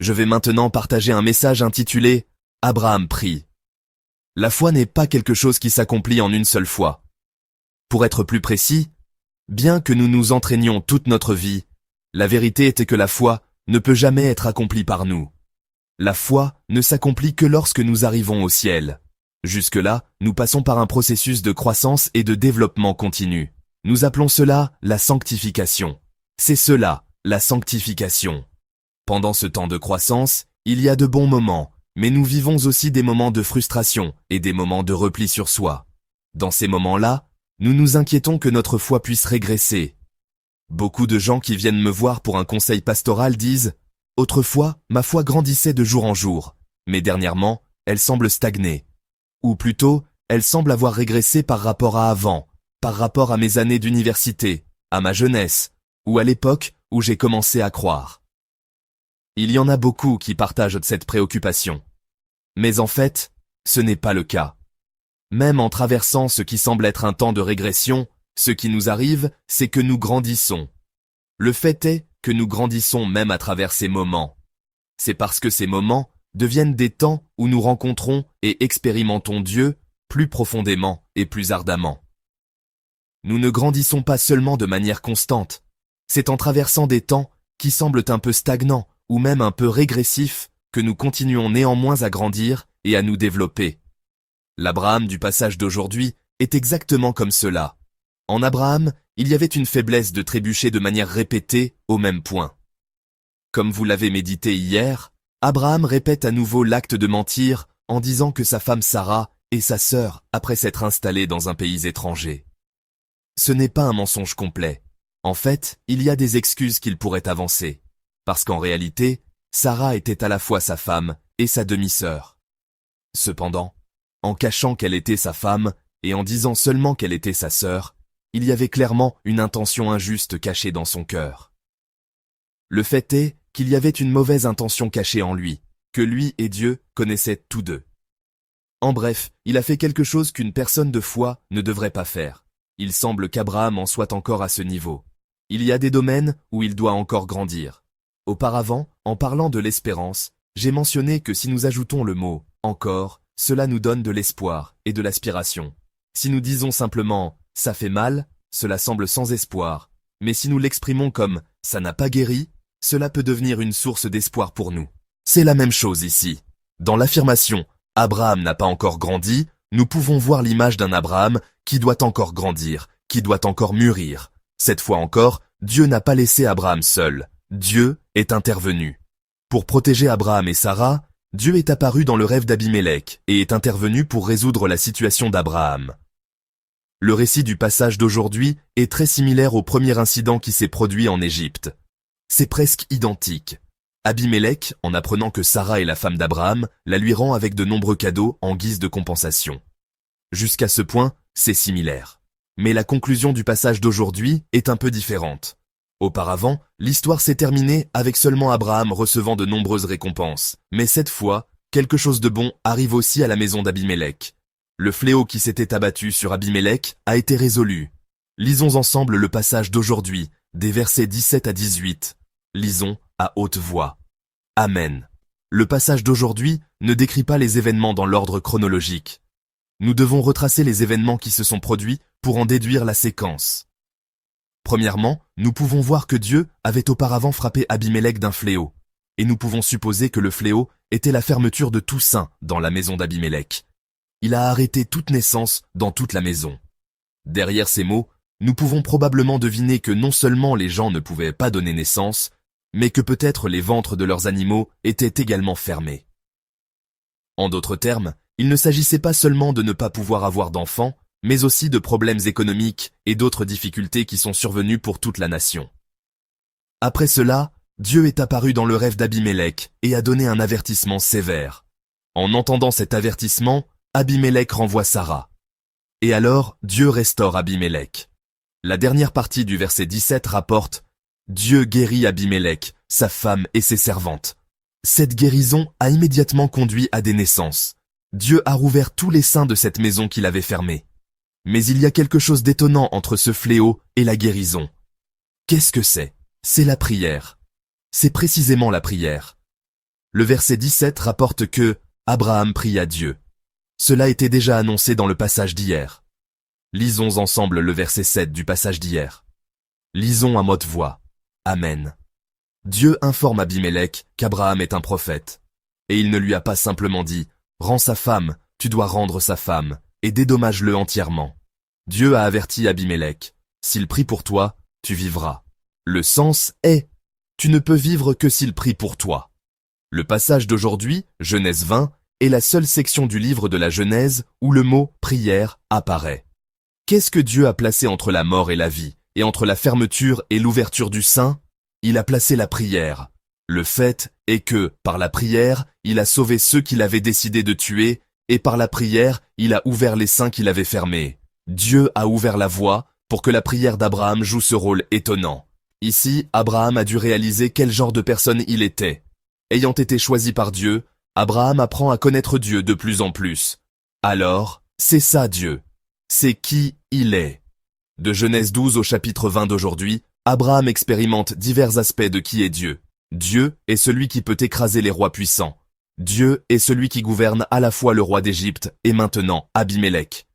Je vais maintenant partager un message intitulé « Abraham prie ». La foi n'est pas quelque chose qui s'accomplit en une seule fois. Pour être plus précis, bien que nous nous entraînions toute notre vie, la vérité était que la foi ne peut jamais être accomplie par nous. La foi ne s'accomplit que lorsque nous arrivons au ciel. Jusque-là, nous passons par un processus de croissance et de développement continu. Nous appelons cela la sanctification. C'est cela, la sanctification. Pendant ce temps de croissance, il y a de bons moments, mais nous vivons aussi des moments de frustration et des moments de repli sur soi. Dans ces moments-là, nous nous inquiétons que notre foi puisse régresser. Beaucoup de gens qui viennent me voir pour un conseil pastoral disent « Autrefois, ma foi grandissait de jour en jour, mais dernièrement, elle semble stagner. » Ou plutôt, elle semble avoir régressé par rapport à avant, par rapport à mes années d'université, à ma jeunesse, ou à l'époque où j'ai commencé à croire. Il y en a beaucoup qui partagent cette préoccupation. Mais en fait, ce n'est pas le cas. Même en traversant ce qui semble être un temps de régression, ce qui nous arrive, c'est que nous grandissons. Le fait est que nous grandissons même à travers ces moments. C'est parce que ces moments deviennent des temps où nous rencontrons et expérimentons Dieu plus profondément et plus ardemment. Nous ne grandissons pas seulement de manière constante. C'est en traversant des temps qui semblent un peu stagnants ou même un peu régressifs que nous continuons néanmoins à grandir et à nous développer. L'Abraham du passage d'aujourd'hui est exactement comme cela. En Abraham, il y avait une faiblesse de trébucher de manière répétée au même point. Comme vous l'avez médité hier, Abraham répète à nouveau l'acte de mentir en disant que sa femme Sarah est sa sœur après s'être installée dans un pays étranger. Ce n'est pas un mensonge complet. En fait, il y a des excuses qu'il pourrait avancer. Parce qu'en réalité, Sarah était à la fois sa femme et sa demi-sœur. Cependant, en cachant qu'elle était sa femme et en disant seulement qu'elle était sa sœur, il y avait clairement une intention injuste cachée dans son cœur. Le fait est qu'il y avait une mauvaise intention cachée en lui, que lui et Dieu connaissaient tous deux. En bref, il a fait quelque chose qu'une personne de foi ne devrait pas faire. Il semble qu'Abraham en soit encore à ce niveau. Il y a des domaines où il doit encore grandir. Auparavant, en parlant de l'espérance, j'ai mentionné que si nous ajoutons le mot « encore », cela nous donne de l'espoir et de l'aspiration. Si nous disons simplement « ça fait mal », cela semble sans espoir, mais si nous l'exprimons comme « ça n'a pas guéri », cela peut devenir une source d'espoir pour nous. C'est la même chose ici. Dans l'affirmation « Abraham n'a pas encore grandi », nous pouvons voir l'image d'un Abraham qui doit encore grandir, qui doit encore mûrir. Cette fois encore, Dieu n'a pas laissé Abraham seul. Dieu est intervenu. Pour protéger Abraham et Sarah, Dieu est apparu dans le rêve d'Abimélec et est intervenu pour résoudre la situation d'Abraham. Le récit du passage d'aujourd'hui est très similaire au premier incident qui s'est produit en Égypte. C'est presque identique. Abimélec, en apprenant que Sarah est la femme d'Abraham, la lui rend avec de nombreux cadeaux en guise de compensation. Jusqu'à ce point, c'est similaire. Mais la conclusion du passage d'aujourd'hui est un peu différente. Auparavant, l'histoire s'est terminée avec seulement Abraham recevant de nombreuses récompenses. Mais cette fois, quelque chose de bon arrive aussi à la maison d'Abimélec. Le fléau qui s'était abattu sur Abimélec a été résolu. Lisons ensemble le passage d'aujourd'hui, des versets 17 à 18. Lisons à haute voix. Amen. Le passage d'aujourd'hui ne décrit pas les événements dans l'ordre chronologique. Nous devons retracer les événements qui se sont produits pour en déduire la séquence. Premièrement, nous pouvons voir que Dieu avait auparavant frappé Abimélec d'un fléau, et nous pouvons supposer que le fléau était la fermeture de tout saint dans la maison d'Abimélec. Il a arrêté toute naissance dans toute la maison. Derrière ces mots, nous pouvons probablement deviner que non seulement les gens ne pouvaient pas donner naissance, mais que peut-être les ventres de leurs animaux étaient également fermés. En d'autres termes, il ne s'agissait pas seulement de ne pas pouvoir avoir d'enfants, mais aussi de problèmes économiques et d'autres difficultés qui sont survenues pour toute la nation. Après cela, Dieu est apparu dans le rêve d'Abimélec et a donné un avertissement sévère. En entendant cet avertissement, Abimélec renvoie Sarah. Et alors, Dieu restaure Abimélec. La dernière partie du verset 17 rapporte « Dieu guérit Abimélec, sa femme et ses servantes ». Cette guérison a immédiatement conduit à des naissances. Dieu a rouvert tous les seins de cette maison qu'il avait fermée. Mais il y a quelque chose d'étonnant entre ce fléau et la guérison. Qu'est-ce que c'est? C'est la prière. C'est précisément la prière. Le verset 17 rapporte que Abraham pria Dieu. Cela était déjà annoncé dans le passage d'hier. Lisons ensemble le verset 7 du passage d'hier. Lisons à haute voix. Amen. Dieu informe Abimélec qu'Abraham est un prophète. Et il ne lui a pas simplement dit « Rends sa femme, tu dois rendre sa femme, et dédommage-le entièrement ». Dieu a averti Abimélec « S'il prie pour toi, tu vivras ». Le sens est « Tu ne peux vivre que s'il prie pour toi ». Le passage d'aujourd'hui, Genèse 20, est la seule section du livre de la Genèse où le mot « prière » apparaît. Qu'est-ce que Dieu a placé entre la mort et la vie, et entre la fermeture et l'ouverture du sein? Il a placé la prière. Le fait est que, par la prière, il a sauvé ceux qu'il avait décidé de tuer, et par la prière, il a ouvert les seins qu'il avait fermés. Dieu a ouvert la voie pour que la prière d'Abraham joue ce rôle étonnant. Ici, Abraham a dû réaliser quel genre de personne il était. Ayant été choisi par Dieu, Abraham apprend à connaître Dieu de plus en plus. Alors, c'est ça Dieu. C'est qui il est. De Genèse 12 au chapitre 20 d'aujourd'hui, Abraham expérimente divers aspects de qui est Dieu. Dieu est celui qui peut écraser les rois puissants. Dieu est celui qui gouverne à la fois le roi d'Égypte et maintenant Abimélec.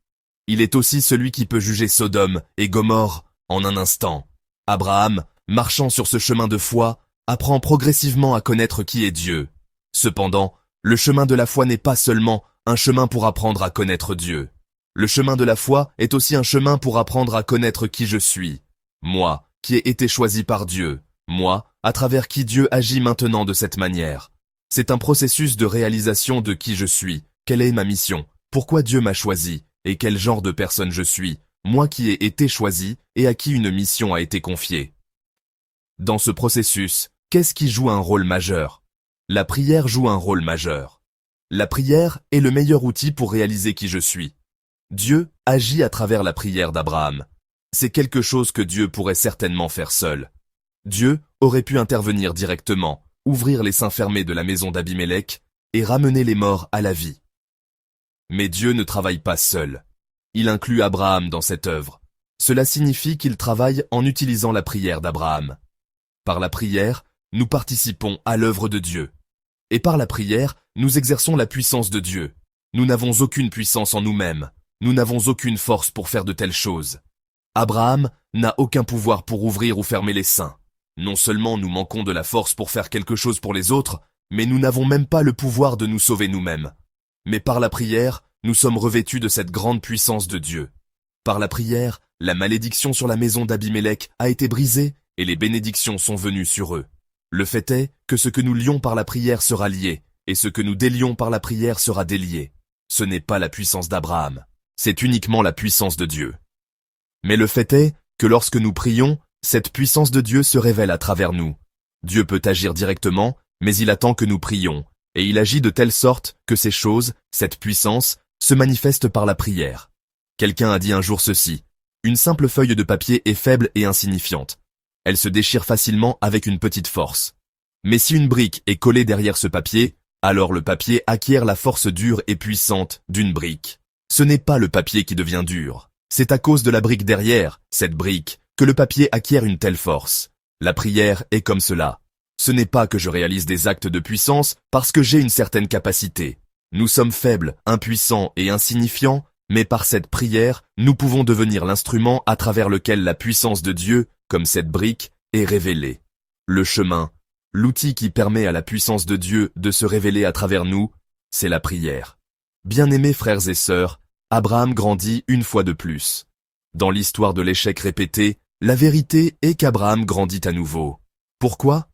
Il est aussi celui qui peut juger Sodome et Gomorrhe en un instant. Abraham, marchant sur ce chemin de foi, apprend progressivement à connaître qui est Dieu. Cependant, le chemin de la foi n'est pas seulement un chemin pour apprendre à connaître Dieu. Le chemin de la foi est aussi un chemin pour apprendre à connaître qui je suis. Moi, qui ai été choisi par Dieu. Moi, à travers qui Dieu agit maintenant de cette manière. C'est un processus de réalisation de qui je suis, quelle est ma mission, pourquoi Dieu m'a choisi, et quel genre de personne je suis, moi qui ai été choisi et à qui une mission a été confiée. Dans ce processus, qu'est-ce qui joue un rôle majeur? La prière joue un rôle majeur. La prière est le meilleur outil pour réaliser qui je suis. Dieu agit à travers la prière d'Abraham. C'est quelque chose que Dieu pourrait certainement faire seul. Dieu aurait pu intervenir directement, ouvrir les seins fermés de la maison d'Abimélec et ramener les morts à la vie. Mais Dieu ne travaille pas seul. Il inclut Abraham dans cette œuvre. Cela signifie qu'il travaille en utilisant la prière d'Abraham. Par la prière, nous participons à l'œuvre de Dieu. Et par la prière, nous exerçons la puissance de Dieu. Nous n'avons aucune puissance en nous-mêmes. Nous n'avons aucune force pour faire de telles choses. Abraham n'a aucun pouvoir pour ouvrir ou fermer les seins. Non seulement nous manquons de la force pour faire quelque chose pour les autres, mais nous n'avons même pas le pouvoir de nous sauver nous-mêmes. Mais par la prière, nous sommes revêtus de cette grande puissance de Dieu. Par la prière, la malédiction sur la maison d'Abimélec a été brisée et les bénédictions sont venues sur eux. Le fait est que ce que nous lions par la prière sera lié, et ce que nous délions par la prière sera délié. Ce n'est pas la puissance d'Abraham, c'est uniquement la puissance de Dieu. Mais le fait est que lorsque nous prions, cette puissance de Dieu se révèle à travers nous. Dieu peut agir directement, mais il attend que nous prions, et il agit de telle sorte que ces choses, cette puissance, se manifestent par la prière. Quelqu'un a dit un jour ceci: une simple feuille de papier est faible et insignifiante. Elle se déchire facilement avec une petite force. Mais si une brique est collée derrière ce papier, alors le papier acquiert la force dure et puissante d'une brique. Ce n'est pas le papier qui devient dur. C'est à cause de la brique derrière, cette brique, que le papier acquiert une telle force. La prière est comme cela. Ce n'est pas que je réalise des actes de puissance parce que j'ai une certaine capacité. Nous sommes faibles, impuissants et insignifiants, mais par cette prière, nous pouvons devenir l'instrument à travers lequel la puissance de Dieu, comme cette brique, est révélée. Le chemin, l'outil qui permet à la puissance de Dieu de se révéler à travers nous, c'est la prière. Bien-aimés frères et sœurs, Abraham grandit une fois de plus. Dans l'histoire de l'échec répété, la vérité est qu'Abraham grandit à nouveau. Pourquoi?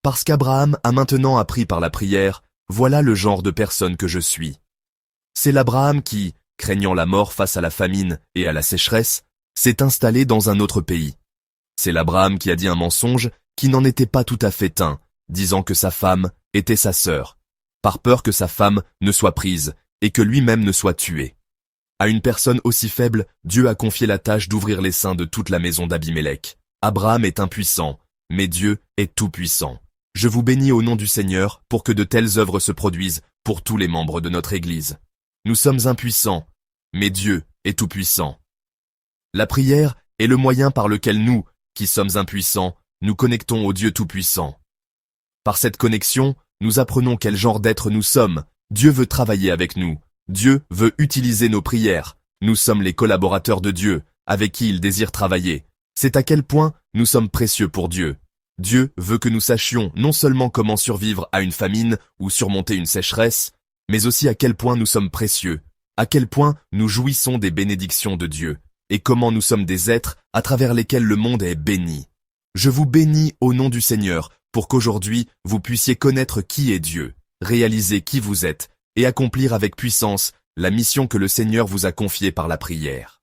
Parce qu'Abraham a maintenant appris par la prière, voilà le genre de personne que je suis. C'est l'Abraham qui, craignant la mort face à la famine et à la sécheresse, s'est installé dans un autre pays. C'est l'Abraham qui a dit un mensonge qui n'en était pas tout à fait un, disant que sa femme était sa sœur, par peur que sa femme ne soit prise et que lui-même ne soit tué. À une personne aussi faible, Dieu a confié la tâche d'ouvrir les seins de toute la maison d'Abimélec. Abraham est impuissant, mais Dieu est tout-puissant. Je vous bénis au nom du Seigneur pour que de telles œuvres se produisent pour tous les membres de notre Église. Nous sommes impuissants, mais Dieu est tout-puissant. La prière est le moyen par lequel nous, qui sommes impuissants, nous connectons au Dieu tout-puissant. Par cette connexion, nous apprenons quel genre d'être nous sommes. Dieu veut travailler avec nous. Dieu veut utiliser nos prières. Nous sommes les collaborateurs de Dieu, avec qui il désire travailler. C'est à quel point nous sommes précieux pour Dieu. Dieu veut que nous sachions non seulement comment survivre à une famine ou surmonter une sécheresse, mais aussi à quel point nous sommes précieux, à quel point nous jouissons des bénédictions de Dieu, et comment nous sommes des êtres à travers lesquels le monde est béni. Je vous bénis au nom du Seigneur, pour qu'aujourd'hui vous puissiez connaître qui est Dieu, réaliser qui vous êtes, et accomplir avec puissance la mission que le Seigneur vous a confiée par la prière.